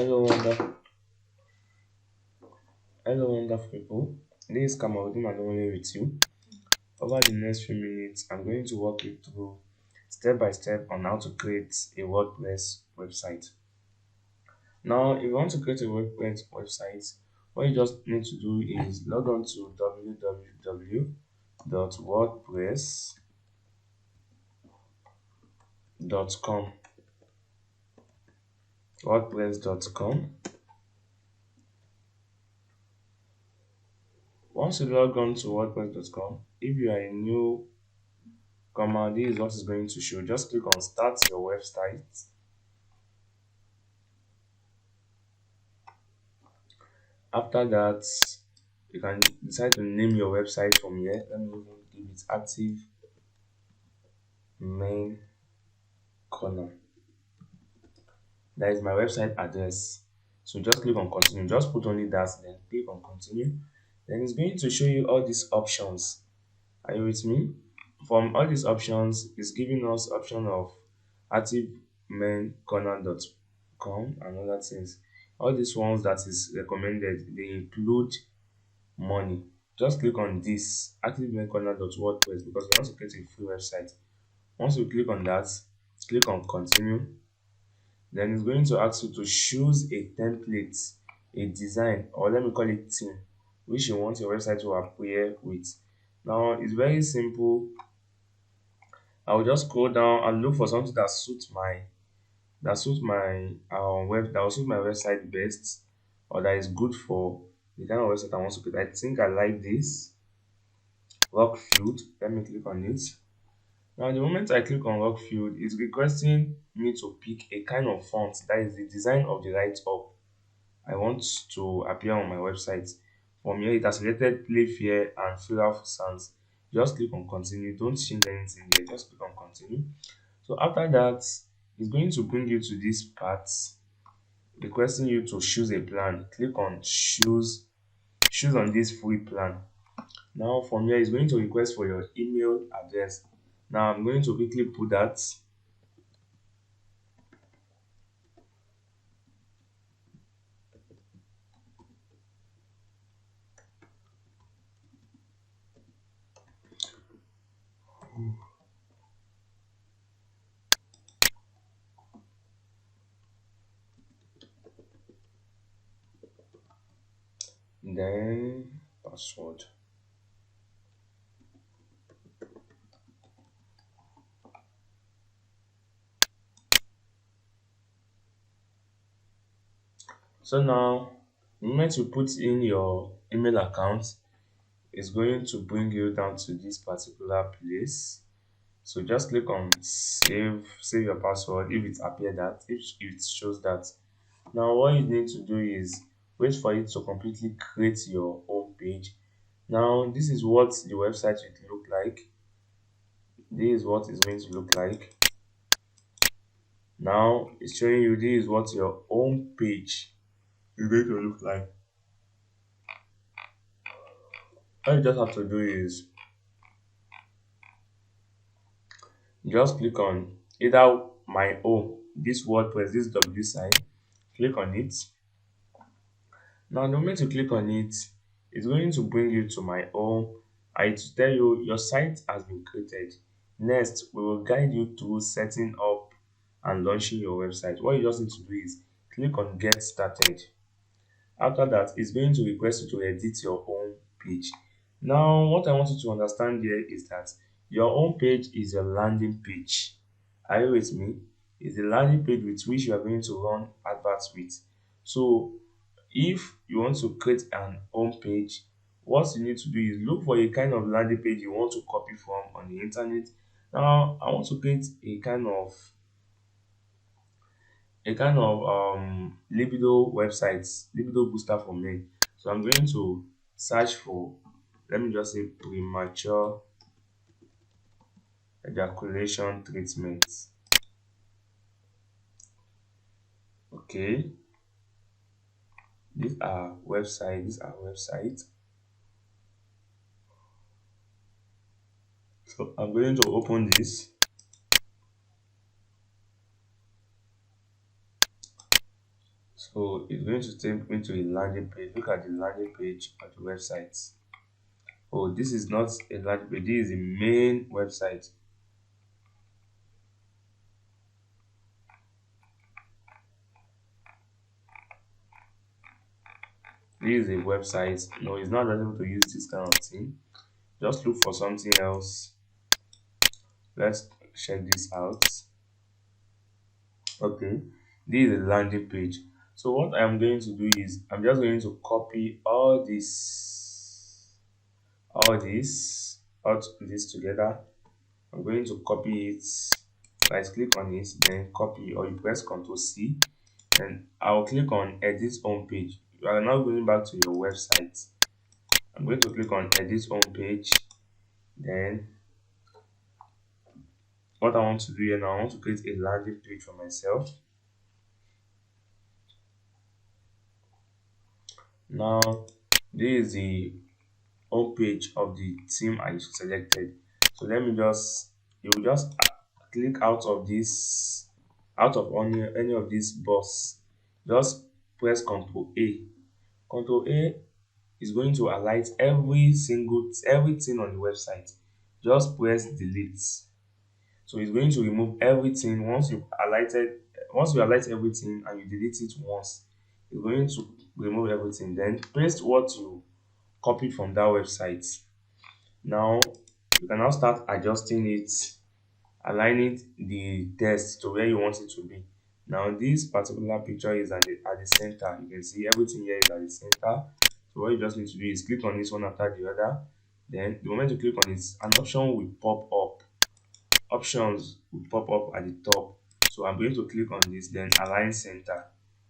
Hello, wonderful people. This is Kamaludin Alonwe with you. Over the next few minutes, I'm going to walk you through step by step on how to create a WordPress website. Now, if you want to create a WordPress website, what you just need to do is log on to www.wordpress.com. WordPress.com. Once you log on to WordPress.com, if you are a new command, this is what is going to show. Just click on start your website. After that, you can decide to name your website from here. Let me even give it active main corner. That is my website address. So just click on continue. Just put only that, then click on continue. Then it's going to show you all these options. Are you with me? From all these options, it's giving us option of active main corner.com and other things. All these ones that is recommended, they include money. Just click on this active main corner.wordpress because we want to create a free website. Once you click on that, click on continue. Then it's going to ask you to choose a template, a design, or let me call it theme, which you want your website to appear with. Now it's very simple. I will just scroll down and look for something that suits my web that will suit my website best, or that is good for the kind of website I want to create. I think I like this rock field. Let me click on it. Now the moment I click on rock field, it's requesting me to pick a kind of font that is the design of the write-up I want to appear on my website. From here, it has selected play fair and fill out sans. Just click on continue. Don't change anything there. Just click on continue. So after that, it's going to bring you to this part requesting you to choose a plan. Click on choose on this free plan. Now from here, it's going to request for your email address. Now I'm going to quickly put that. Then password. So now, the moment you put in your email account, it's going to bring you down to this particular place. So just click on save your password if it appears that, if it shows that. Now what you need to do is wait for it to completely create your home page. Now this is what the website will look like. This is what it's going to look like. Now it's showing you this is what your home page is going to look like. All you just have to do is just click on either my home, this WordPress, this W sign, click on it. Now the moment you click on it, it's going to bring you to my home and to tell you your site has been created. Next, we will guide you through setting up and launching your website. What you just need to do is click on get started. After that, it's going to request you to edit your own page. Now, what I want you to understand here is that your own page is a landing page. Are you with me? It's a landing page with which you are going to run adverts with. So, if you want to create an home page, what you need to do is look for a kind of landing page you want to copy from on the internet. Now, I want to create a kind of libido websites, libido booster for men. So I'm going to search for, let me just say premature ejaculation treatment. Okay, these are websites. So I'm going to open this. So it's going to take me to a landing page. Look at the landing page of the website. Oh, this is not a landing page, this is the main website. This is a website. No, it's not able to use this kind of thing. Just look for something else. Let's check this out. Okay, this is a landing page. So what I'm going to do is I'm just going to copy all this together. I'm going to copy it. Right click on it, then copy, or you press Ctrl C. Then I'll click on edit home page. You are now going back to your website. I'm going to click on edit home page. Then what I want to do here now, I want to create a landing page for myself. Now this is the home page of the theme I selected. So let me just, you will just click out of this, out of any of these box. Just press Ctrl A. Ctrl A is going to highlight everything on the website. Just press delete. So it's going to remove everything. Once you highlight everything and you delete it once, it's going to remove everything. Then paste what you copied from that website. Now you can now start adjusting it, aligning the text to where you want it to be. Now this particular picture is at the center. You can see everything here is at the center. So what you just need to do is click on this one after the other. Then the moment you click on it, an option will pop up. Options will pop up at the top. So I'm going to click on this, then align center.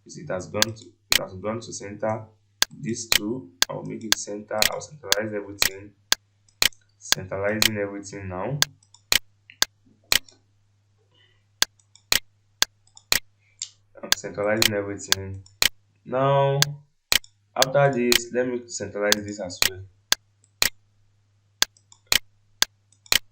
You see it has gone to center. These two, I'll make it center. I'll centralize everything. Centralizing everything now. I'm centralizing everything. Now after this, let me centralize this as well.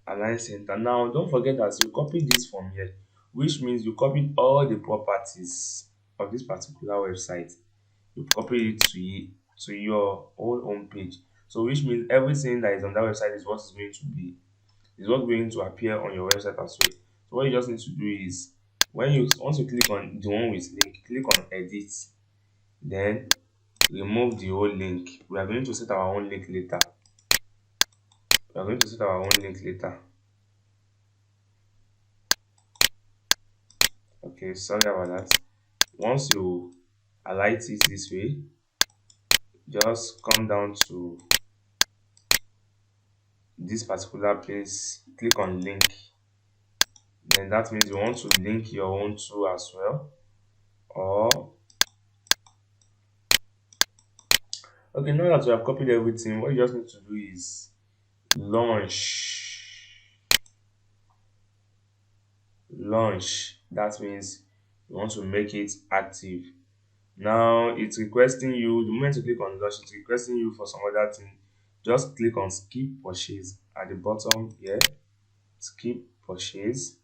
Align center. Now don't forget that you copy this from here, which means you copied all the properties of this particular website. You copy it to your own home page. So which means everything that is on that website is what is going to be, is what's going to appear on your website as well. So what you just need to do is, once you click on the one with link, click on edit, then remove the whole link. We are going to set our own link later. Okay, sorry about that. Once you highlight it this way, just come down to this particular place, click on link. Then that means you want to link your own too as well. Or okay, now that you have copied everything, what you just need to do is launch. That means you want to make it active. Now it's requesting you, the moment you click on launch, it's requesting you for some other thing. Just click on skip purchase at the bottom here. Skip purchase.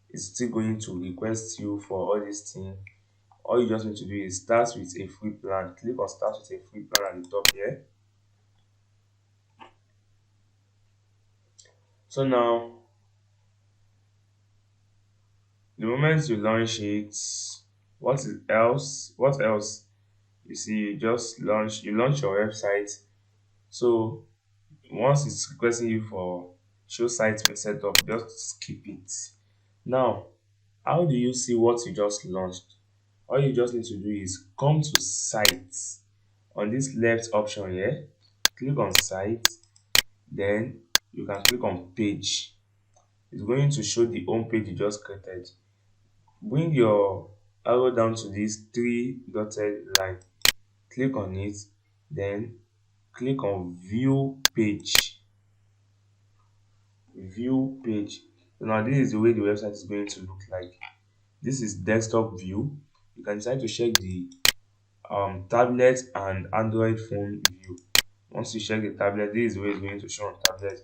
It's still going to request you for all these things. All you just need to do is start with a free plan. Click on start with a free plan at the top here. So now the moment you launch it, what else? You see, you launch your website. So once it's requesting you for show site setup, just skip it. Now how do you see what you just launched? All you just need to do is come to site. On this left option here, click on site, then you can click on page. It's going to show the home page you just created. Bring your arrow down to this three dotted line, click on it, then click on view page. So now this is the way the website is going to look like. This is desktop view. You can decide to check the tablet and Android phone view. Once you check the tablet, this is the way it's going to show on tablet.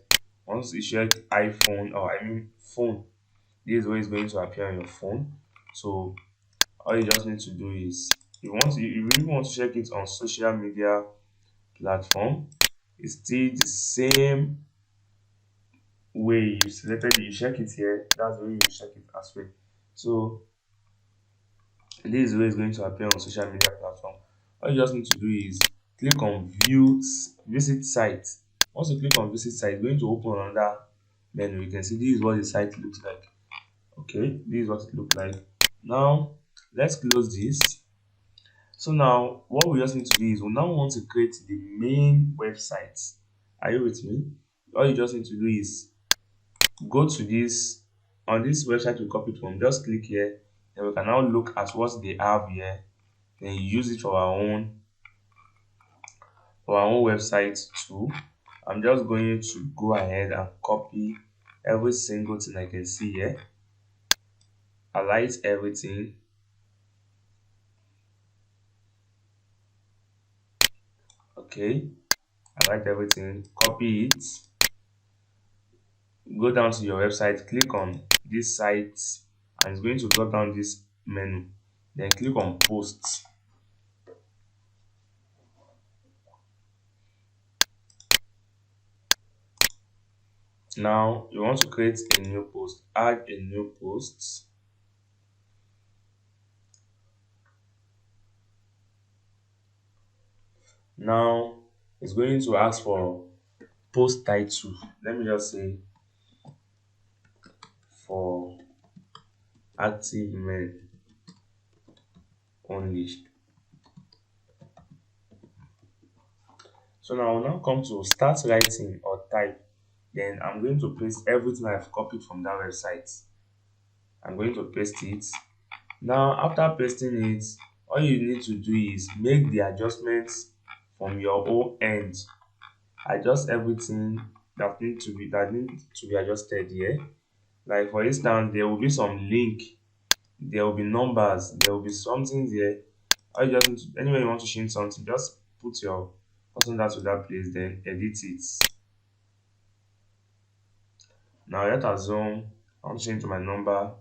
Once you check iPhone, or I mean phone, this is the way it's going to appear on your phone. So all you just need to do is You really want to check it on social media platform, it's still the same way you selected it. You check it here, that's the way you check it as well. So this is where it's going to appear on social media platform. All you just need to do is click on visit site. Once you click on visit site, it's going to open another menu. You can see this is what the site looks like. Okay, this is what it looks like. Now let's close this. So now what we just need to do is we now want to create the main website. Are you with me? All you just need to do is go to this on this website we copied from, just click here, and we can now look at what they have here, then use it for our own website too. I'm just going to go ahead and copy every single thing I can see here, highlight everything. Okay, highlight everything, copy it, go down to your website, click on this site, and it's going to drop down this menu, then click on post. Now you want to create a new post, add a new post. Now it's going to ask for post title. Let me just say for active men only. So now I'll now come to start writing or type. Then I'm going to paste everything I've copied from that website. I'm going to paste it. Now after pasting it, all you need to do is make the adjustments from your own end. Adjust everything that need to be adjusted here. Like for instance, there will be some link, there will be numbers, there will be something there. All you just need to, anywhere you want to change something, just put your custom that to that place, then edit it. Now let assume I want to change my number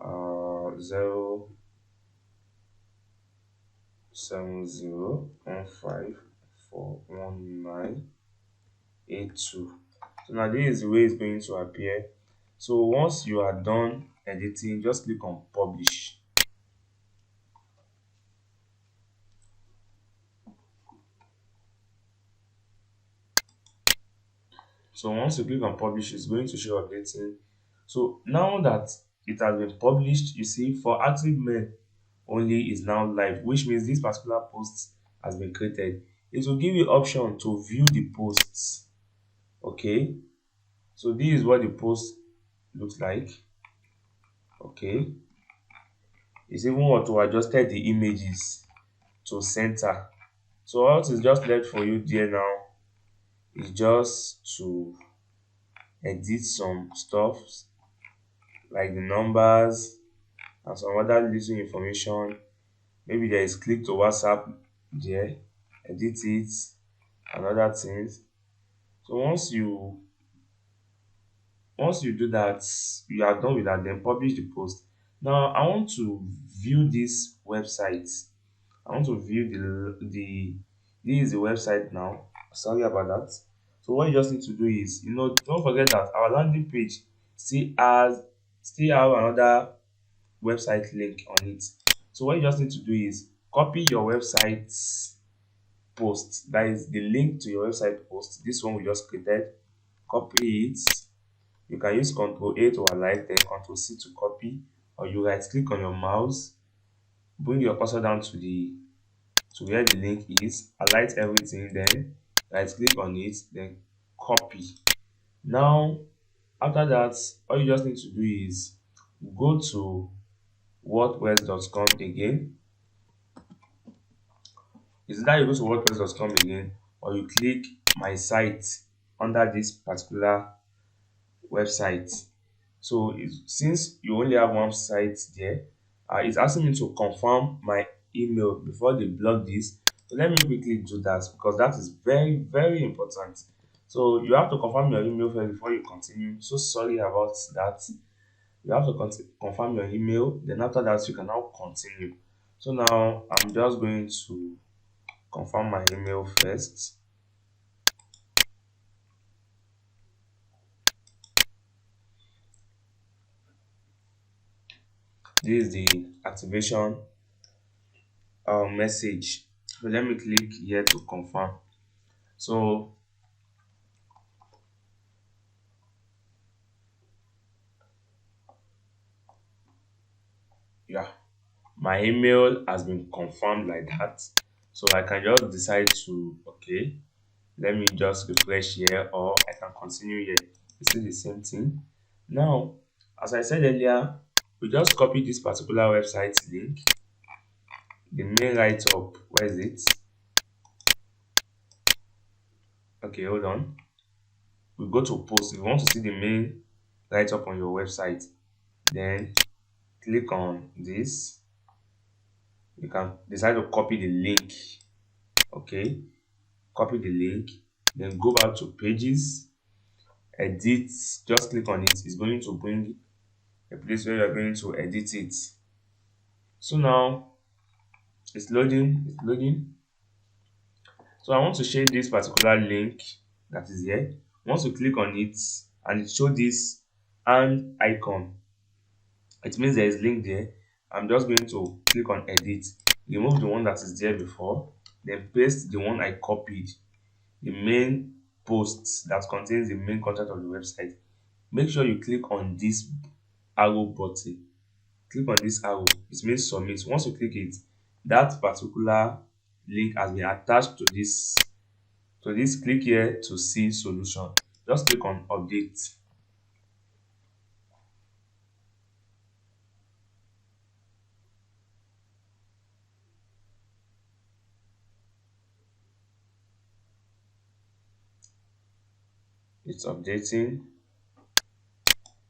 070154198 2. So now this is the way it's going to appear. So once you are done editing, just click on publish. So once you click on publish, it's going to show updating. So now that it has been published, you see for active men only is now live, which means this particular post has been created. It will give you option to view the posts. Okay, so this is what the post looks like. Okay, it's even what to adjusted the images to center. So what is just left for you there now is just to edit some stuff like the numbers and some other little information. Maybe there is click to WhatsApp there, edit it and other things. So once you do that, you are done with that, then publish the post. Now I want to view this website. I want to view the this is the website now. Sorry about that. So what you just need to do is, don't forget that our landing page still have another website link on it. So what you just need to do is copy your website's post. That is the link to your website post. This one we just created. Copy it. You can use Ctrl A to highlight, then Ctrl C to copy, or you right click on your mouse, bring your cursor down to where the link is, highlight everything, then right click on it, then copy. Now after that, all you just need to do is go to wordpress.com again. Is that you go to wordpress.com again, or you click my site under this particular website. So since you only have one site there, it's asking me to confirm my email before they block this. So let me quickly do that because that is very, very important. So you have to confirm your email first before you continue. So sorry about that. You have to confirm your email. Then after that, you can now continue. So now I'm just going to confirm my email first. This is the activation message. So let me click here to confirm. So yeah, my email has been confirmed like that. So I can just decide to, okay, let me just refresh here, or I can continue here. You see the same thing. Now, as I said earlier, we just copy this particular website link, the main write up. Where is it? Okay, hold on. We go to post. If you want to see the main write up on your website, then click on this. You can decide to copy the link. Okay, copy the link, then go back to pages, edit, just click on it. It's going to bring a place where you're going to edit it. So now it's loading. So I want to share this particular link that is here. Once you click on it and it show this hand icon, it means there is link there. I'm just going to click on edit, remove the one that is there before, then paste the one I copied, the main post that contains the main content of the website. Make sure you click on this arrow button. Click on this arrow, it means submit. Once you click it, that particular link has been attached to this. Click here to see solution. Just click on update. It's updating.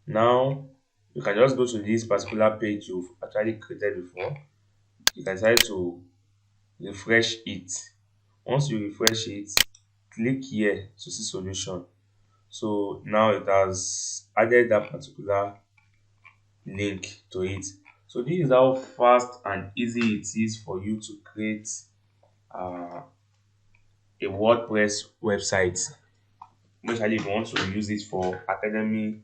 Now you can just go to this particular page you've actually created before. You can decide to refresh it. Once you refresh it, click here to see solution. So now it has added that particular link to it. So this is how fast and easy it is for you to create uh, a WordPress website, especially if you want to use it for academy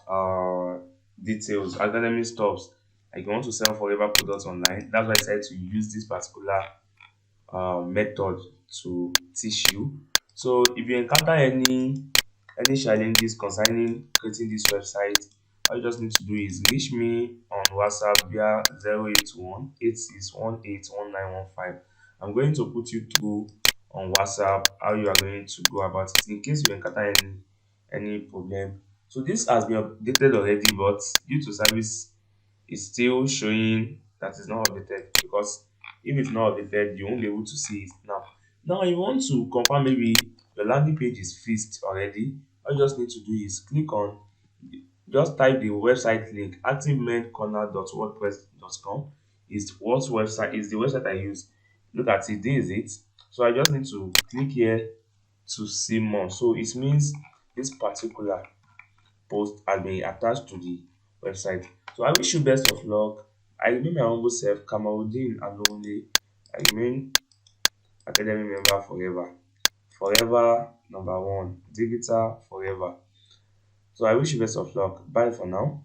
uh, details, academy stuffs. Like you want to sell forever products online. That's why I decided to use this particular method to teach you. So if you encounter any challenges concerning creating this website, all you just need to do is reach me on WhatsApp via 081 86181915. I'm going to put you through on WhatsApp how you are going to go about it in case you encounter any problem. So this has been updated already, but due to service, it's still showing that it's not updated, because if it's not updated, you won't be able to see it now. Now, you want to confirm maybe your landing page is fixed already. All you just need to do is click on, just type the website link, activemaincorner.wordpress.com is what website is the website I use. Look at it, this is it. So I just need to click here to see more. So it means this particular post has been attached to the website. So I wish you best of luck. I remain my humble self, Kamaludin Alonle. I remain Academy member forever. Forever number one. Digital forever. So I wish you best of luck. Bye for now.